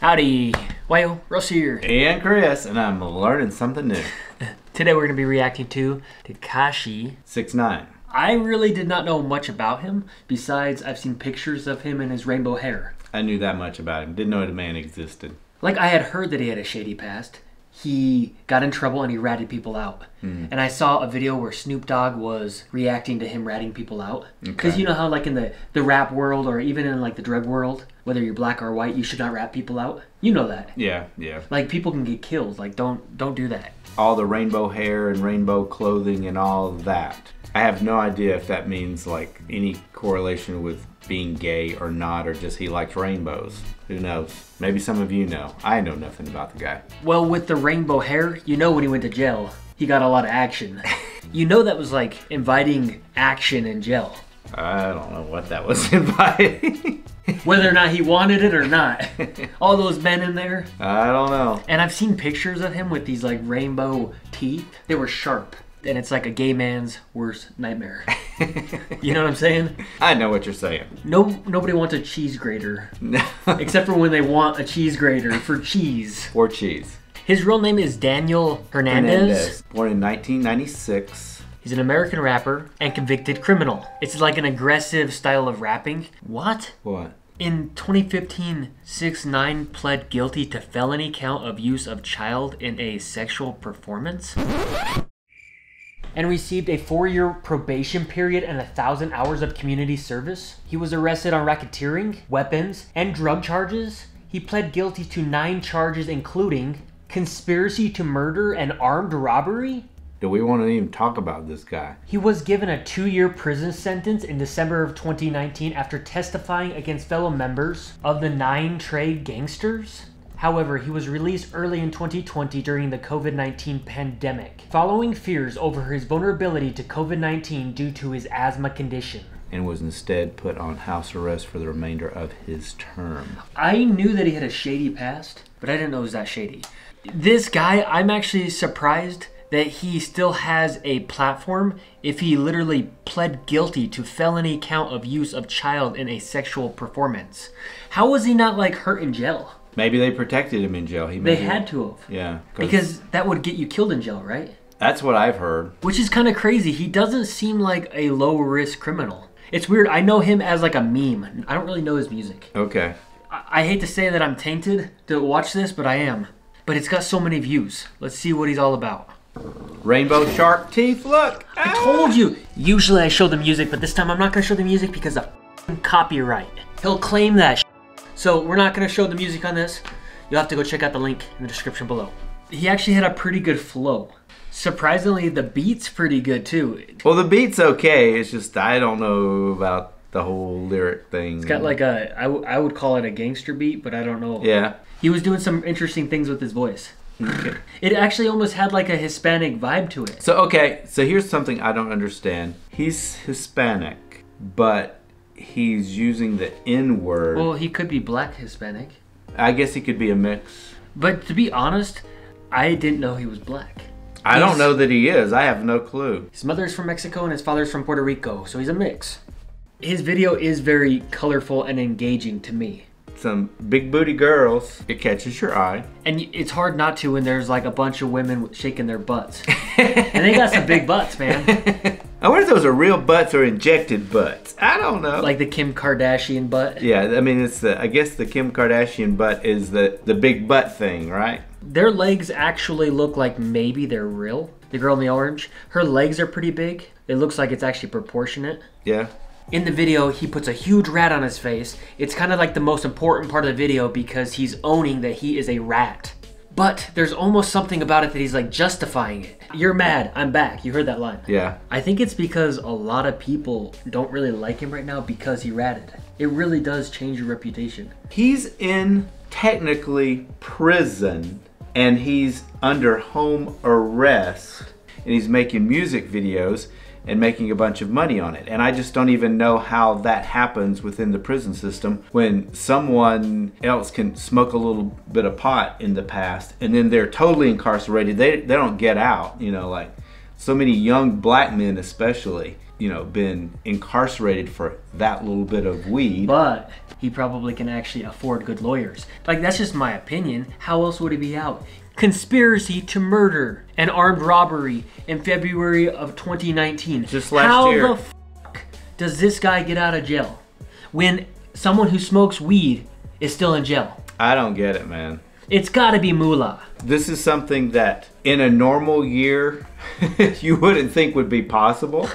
Howdy, Wyo, Russ here. And Chris, and I'm learning something new. Today we're going to be reacting to Tekashi 6ix9ine. I really did not know much about him, besides I've seen pictures of him and his rainbow hair. I knew that much about him. Didn't know the man existed. Like, I had heard that he had a shady past. He got in trouble and he ratted people out. And I saw a video where Snoop Dogg was reacting to him ratting people out. Because you know how like in the rap world or even in like the drug world, whether you're black or white, you should not rat people out. You know that. Yeah, yeah. Like, people can get killed. Like, don't do that. All the rainbow hair and rainbow clothing and all that. I have no idea if that means like any correlation with being gay or not, or just he likes rainbows. Who knows? Maybe some of you know. I know nothing about the guy. Well, with the rainbow hair, you know when he went to jail, he got a lot of action. You know that was like inviting action in jail. I don't know what that was inviting. Whether or not he wanted it or not. All those men in there. I don't know. And I've seen pictures of him with these like rainbow teeth. They were sharp. And it's like a gay man's worst nightmare. You know what I'm saying? I know what you're saying. Nobody wants a cheese grater. Except for when they want a cheese grater for cheese. Or cheese. His real name is Daniel Hernandez. Born in 1996. He's an American rapper and convicted criminal. It's like an aggressive style of rapping. What? What? In 2015, 6ix9ine pled guilty to felony count of use of child in a sexual performance and received a 4-year probation period and 1,000 hours of community service. He was arrested on racketeering, weapons, and drug charges. He pled guilty to 9 charges, including conspiracy to murder and armed robbery. Do we want to even talk about this guy? He was given a 2-year prison sentence in December of 2019 after testifying against fellow members of the 9 Trade Gangsters. However, he was released early in 2020 during the COVID-19 pandemic, following fears over his vulnerability to COVID-19 due to his asthma condition. And was instead put on house arrest for the remainder of his term. I knew that he had a shady past, but I didn't know it was that shady. This guy, I'm actually surprised that he still has a platform if he literally pled guilty to felony count of use of child in a sexual performance. How was he not like hurt in jail? Maybe they protected him in jail. They had to have. Yeah. Because that would get you killed in jail, right? That's what I've heard. Which is kind of crazy. He doesn't seem like a low-risk criminal. It's weird. I know him as like a meme. I don't really know his music. Okay. I hate to say that I'm tainted to watch this, but I am. But it's got so many views. Let's see what he's all about. Rainbow shark teeth, look! I told you! Usually I show the music, but this time I'm not going to show the music because of copyright. He'll claim that shit. So we're not going to show the music on this. You'll have to go check out the link in the description below. He actually had a pretty good flow. Surprisingly, the beat's pretty good too. Well, the beat's okay. It's just I don't know about the whole lyric thing. It's got like a, I would call it a gangster beat, but I don't know. Yeah. He was doing some interesting things with his voice. Okay. It actually almost had like a Hispanic vibe to it. So, okay, so here's something I don't understand. He's Hispanic, but he's using the N-word. Well, he could be black Hispanic. I guess he could be a mix. But to be honest, I didn't know he was black. I don't know that he is. I have no clue. His mother is from Mexico and his father is from Puerto Rico, so he's a mix. His video is very colorful and engaging to me. Some big booty girls. It catches your eye. And it's hard not to when there's like a bunch of women shaking their butts. And they got some big butts, man. I wonder if those are real butts or injected butts. I don't know. Like the Kim Kardashian butt. Yeah, I mean, it's the, I guess the Kim Kardashian butt is the big butt thing, right? Their legs actually look like maybe they're real. The girl in the orange, her legs are pretty big. It looks like it's actually proportionate. Yeah. In the video, he puts a huge rat on his face. It's kind of like the most important part of the video because he's owning that he is a rat. But there's almost something about it that he's like justifying it. You're mad, I'm back. You heard that line. Yeah. I think it's because a lot of people don't really like him right now because he ratted. It really does change your reputation. He's in technically prison and he's under home arrest and he's making music videos and making a bunch of money on it. And I just don't even know how that happens within the prison system when someone else can smoke a little bit of pot in the past and then they're totally incarcerated. They don't get out, you know, like so many young black men especially. you know, been incarcerated for that little bit of weed. But he probably can actually afford good lawyers. Like, that's just my opinion. How else would he be out? Conspiracy to murder and armed robbery in February of 2019. Just last year. How the fuck does this guy get out of jail when someone who smokes weed is still in jail? I don't get it, man. It's gotta be moolah. This is something that in a normal year you wouldn't think would be possible.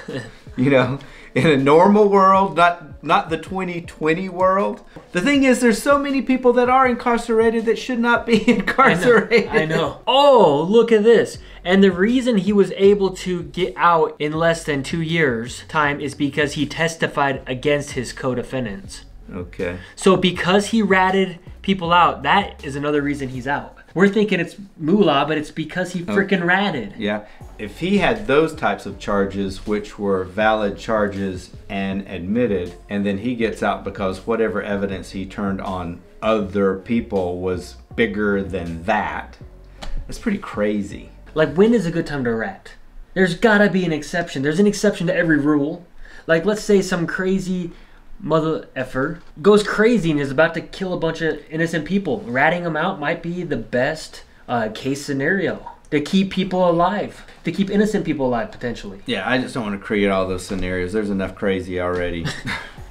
You know, in a normal world, not the 2020 world. The thing is, there's so many people that are incarcerated that should not be incarcerated. I know. Oh, look at this. And the reason he was able to get out in less than 2 years' time is because he testified against his co-defendants. Okay. So because he ratted people out, that is another reason he's out. We're thinking it's moolah, but it's because he freaking ratted. Yeah. If he had those types of charges, which were valid charges and admitted, and then he gets out because whatever evidence he turned on other people was bigger than that, that's pretty crazy. Like, when is a good time to rat? There's gotta be an exception. There's an exception to every rule. Like, let's say some crazy mother effer goes crazy and is about to kill a bunch of innocent people. Ratting them out might be the best case scenario to keep people alive, to keep innocent people alive potentially. Yeah, I just don't want to create all those scenarios. There's enough crazy already.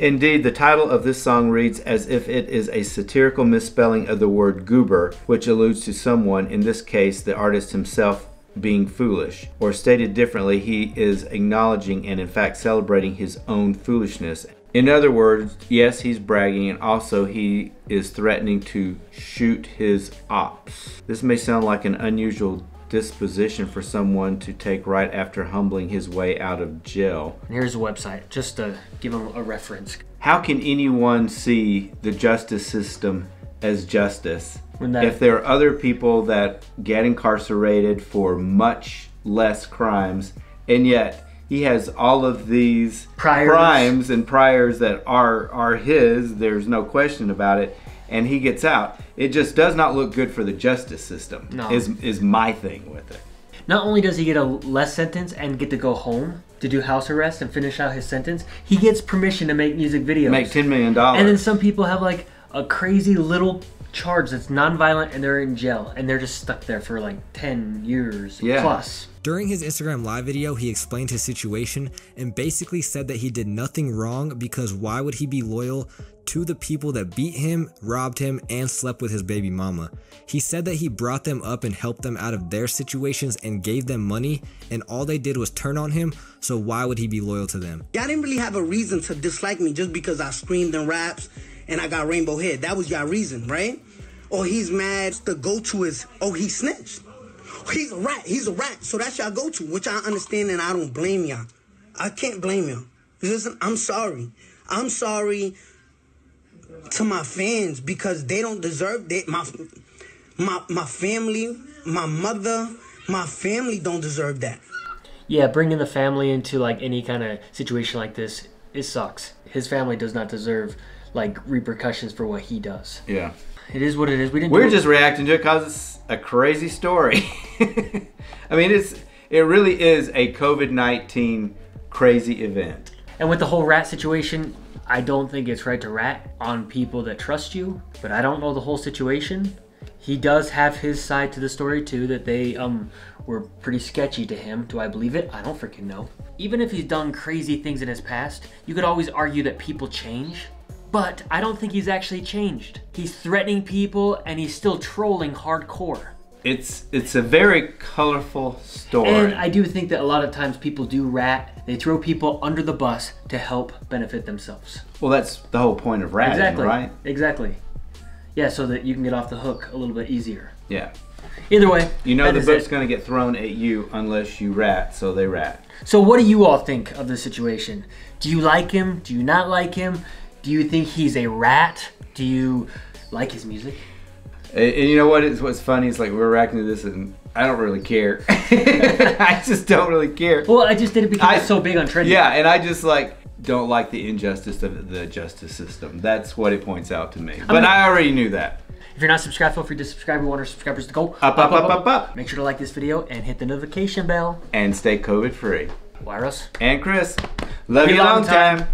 Indeed, the title of this song reads as if it is a satirical misspelling of the word goober, which alludes to someone, in this case the artist himself, being foolish. Or stated differently, he is acknowledging and in fact celebrating his own foolishness. In other words, yes, he's bragging, and also he is threatening to shoot his ops. This may sound like an unusual disposition for someone to take right after humbling his way out of jail. And here's the website, just to give him a reference. How can anyone see the justice system as justice if there are other people that get incarcerated for much less crimes, and yet he has all of these crimes and priors that are his, there's no question about it, and he gets out. It just does not look good for the justice system, is my thing with it. Not only does he get a less sentence and get to go home to do house arrest and finish out his sentence, he gets permission to make music videos. Make $10 million. And then some people have like a crazy little charge that's non-violent and they're in jail and they're just stuck there for like 10 years plus. During his Instagram live video, he explained his situation and basically said that he did nothing wrong because why would he be loyal to the people that beat him, robbed him, and slept with his baby mama? He said that he brought them up and helped them out of their situations and gave them money, and all they did was turn on him, so why would he be loyal to them? Y'all didn't really have a reason to dislike me just because I screamed in raps and I got rainbow hair. That was y'all reason, right? Or he's mad, the go-to is, oh, he snitched. He's a rat, so that's y'all go-to, which I understand and I don't blame y'all. I can't blame y'all. Listen, I'm sorry. I'm sorry to my fans because they don't deserve that. My family, my mother, my family don't deserve that. Yeah, bringing the family into like any kind of situation like this, it sucks. His family does not deserve like repercussions for what he does. Yeah. It is what it is. We're just reacting to it because it's a crazy story. I mean, it really is a COVID-19 crazy event. And with the whole rat situation, I don't think it's right to rat on people that trust you, but I don't know the whole situation. He does have his side to the story too, that they were pretty sketchy to him. Do I believe it? I don't freaking know. Even if he's done crazy things in his past, you could always argue that people change. But I don't think he's actually changed. He's threatening people and he's still trolling hardcore. It's a very colorful story. And I do think that a lot of times people do rat. They throw people under the bus to help benefit themselves. Well, that's the whole point of ratting, right? Exactly. Yeah, so that you can get off the hook a little bit easier. Yeah. Either way. You know the book's going to get thrown at you unless you rat, so they rat. So what do you all think of the situation? Do you like him? Do you not like him? Do you think he's a rat? Do you like his music? And you know what's funny is like we're reacting to this and I don't really care. I just don't really care. Well, I just did it because it's so big on trending. Yeah, and I just like don't like the injustice of the justice system. That's what it points out to me. But I already knew that. If you're not subscribed, feel free to subscribe. We want our subscribers to go up. Make sure to like this video and hit the notification bell. And stay COVID free. Why, Russ? And Chris. Love you long time.